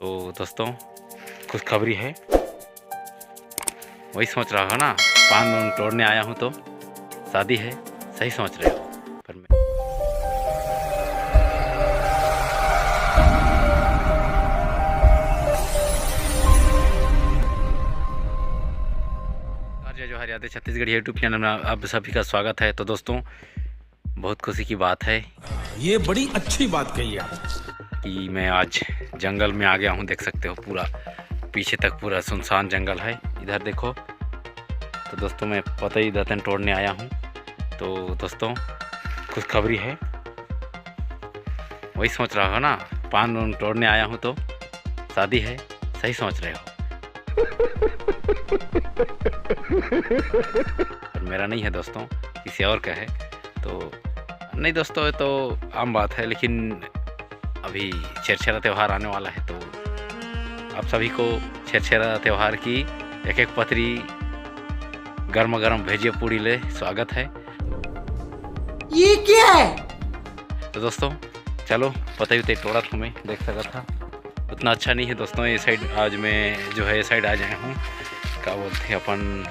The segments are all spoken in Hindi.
तो दोस्तों खुशखबरी है, वही सोच रहा हो ना, पान वान तोड़ने आया हूँ तो शादी है। सही सोच रहे हो। पर मैं जय जोहार यादें छत्तीसगढ़ यूट्यूब चैनल में आप सभी का स्वागत है। तो दोस्तों बहुत खुशी की बात है, ये बड़ी अच्छी बात कही आप कि मैं आज जंगल में आ गया हूँ। देख सकते हो पूरा पीछे तक पूरा सुनसान जंगल है। इधर देखो। तो दोस्तों मैं पतई दातन तोड़ने आया हूँ। तो दोस्तों खुशखबरी है, वही सोच रहा हो ना, पान वान तोड़ने आया हूँ तो शादी है। सही सोच रहे हो। पर मेरा नहीं है दोस्तों, किसी और का है। तो नहीं दोस्तों, ये तो आम बात है, लेकिन अभी छेरछेरा त्यौहार आने वाला है। तो आप सभी को छेरछेरा त्यौहार की एक एक पतरी गर्मा गर्म भेजिए पूड़ी ले स्वागत है। ये क्या है? तो दोस्तों चलो, पतई उतई तोड़ा था, मैं देख सका था। उतना अच्छा नहीं है दोस्तों ये साइड। आज मैं जो है ये साइड आ जाया हूँ, क्या बोलते हैं अपन,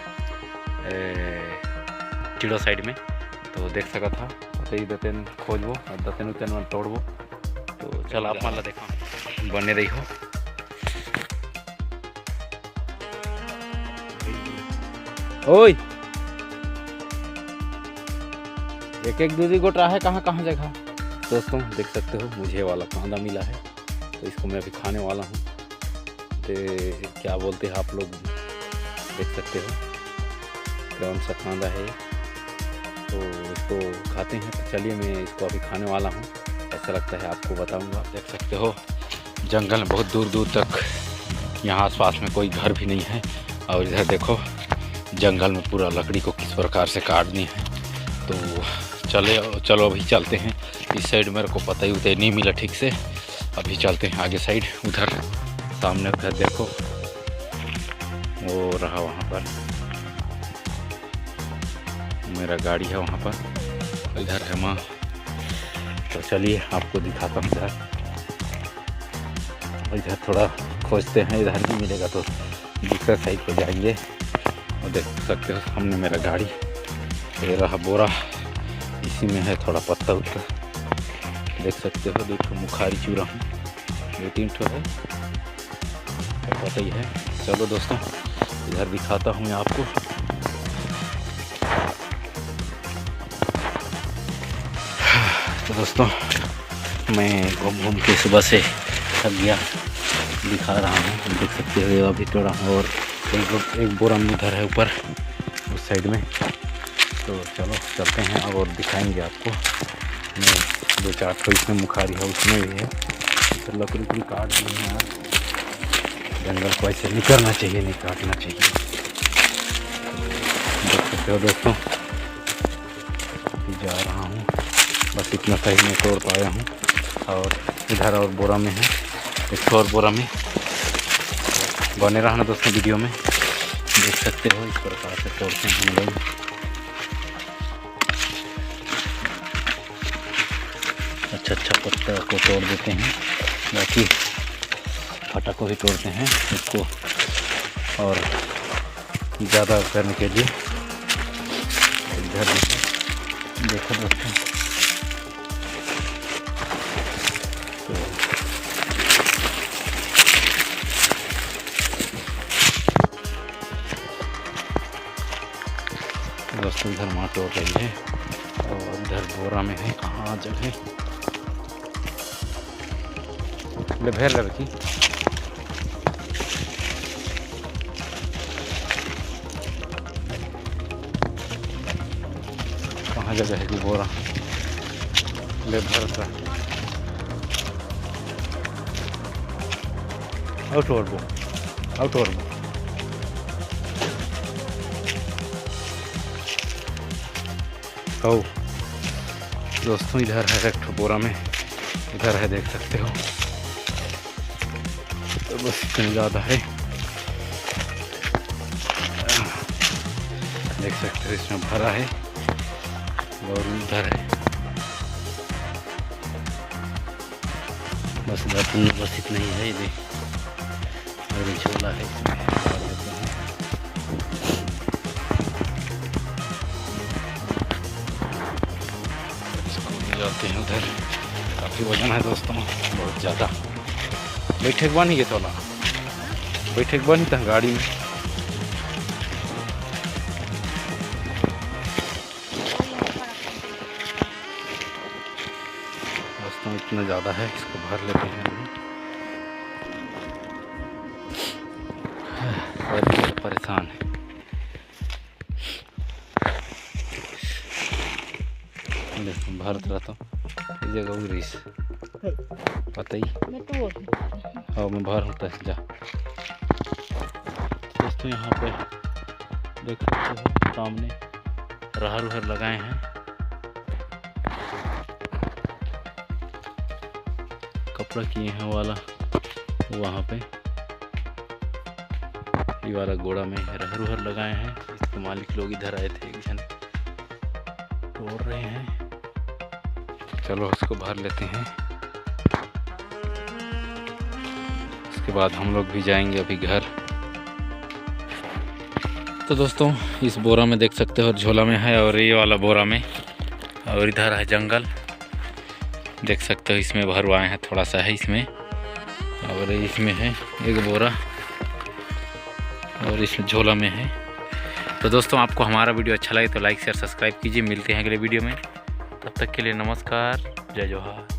चिड़ो साइड में। तो देख सका था पतई दतन खोजबो और दतन उतन में तोड़बो। तो चल आप मान ला देखा बने रही हो। ओए एक एक दूधी गोटा है, कहाँ कहाँ जगह। दोस्तों देख सकते हो मुझे वाला कांदा मिला है, तो इसको मैं अभी खाने वाला हूँ। तो क्या बोलते हैं आप लोग, देख सकते हो कौन सा कांदा है। तो इसको खाते हैं। तो चलिए मैं इसको अभी खाने वाला हूँ, ऐसा लगता है आपको बताऊँगा। देख सकते हो जंगल में बहुत दूर दूर तक, यहाँ आसपास में कोई घर भी नहीं है। और इधर देखो जंगल में पूरा लकड़ी को किस प्रकार से काट दी है। तो चलो अभी चलते हैं इस साइड। मेरे को पता ही उतने नहीं मिला ठीक से। अभी चलते हैं आगे साइड। उधर सामने उधर देखो वो रहा, वहाँ पर मेरा गाड़ी है वहाँ पर। इधर है माँ। तो चलिए आपको दिखाता हूँ। इधर थोड़ा खोजते हैं, इधर नहीं मिलेगा तो दूसरे साइड पर जाएंगे। और देख सकते हो सामने मेरा गाड़ी, ये रहा बोरा, इसी में है थोड़ा पत्ता उत्ता। देख सकते हो 2 ठो मुखारी चूरा हूँ, 2-3 ठो है, पता ही है। चलो दोस्तों इधर दिखाता हूँ मैं आपको। तो दोस्तों मैं घूम घूम के सुबह से थक गया, दिखा रहा हूँ। देख सकते हो ये अभी तोड़ा हूँ। और एक बोरा में उधर है ऊपर उस साइड में। तो चलो चलते हैं अब और दिखाएंगे आपको। मैं 2-4 ठो इसमें मुखारी है, उसमें भी है। तो लकड़ी काट दी है यार। जंगल को ऐसे नहीं करना चाहिए, नहीं काटना चाहिए। देख सकते हो दोस्तों जा रहा हूँ, बस इतना सही मैं तोड़ पाया हूँ। और इधर और बोरा में है, एक और बोरा में। बने रहना दोस्तों वीडियो में। देख सकते हो इस प्रकार से तोड़ते हैं हम लोग। अच्छा पत्ता को तोड़ देते हैं, बाकी फटा को भी तोड़ते हैं इसको, और ज़्यादा करने के लिए। इधर देखो दोस्तों, दोस्तों इधर माँ तोड़ रही है। और इधर बोरा में है, कहाँ जगह ले भेर लड़की। कहाँ जगह है कि बोरा ले भर रहा। आउट और वो दोस्तों इधर है एक बोरा में, इधर है देख सकते हो। तो बस इतना ज़्यादा है, देख सकते हो इसमें भरा है। और उधर है बस इतना ही है। ये और ये झोला है, इसमें डाल देते हैं। इसको ले जाते हैं उधर। काफ़ी वजन है दोस्तों, बहुत ज़्यादा। बैठे के बन ही थोड़ा, बैठे के बन ही था गाड़ी में। दोस्तों इतना ज़्यादा है, इसको भर लेते हैं अभी। बहुत परेशान है। देखो भरत रहता हूँ जगह उरीस पता ही। हाँ मैं भर होता है जा। दोस्तों यहाँ पे देख सकते हो सामने रहर उहर लगाए हैं। कपड़ा किए हैं वाला वहाँ पे, ये वाला गोड़ा में रहर उहर लगाए हैं। इसके मालिक लोग इधर आए थे, एक जन तोड़ रहे हैं। चलो उसको भर लेते हैं, उसके बाद हम लोग भी जाएंगे अभी घर। तो दोस्तों इस बोरा में देख सकते हो झोला में है, और ये वाला बोरा में, और इधर है जंगल देख सकते हो। इसमें भरवाए हैं, थोड़ा सा है इसमें, और इसमें है एक बोरा, और इसमें झोला में है। तो दोस्तों आपको हमारा वीडियो अच्छा लगे तो लाइक शेयर सब्सक्राइब कीजिए। मिलते हैं अगले वीडियो में, तब तक के लिए नमस्कार, जय जोहार।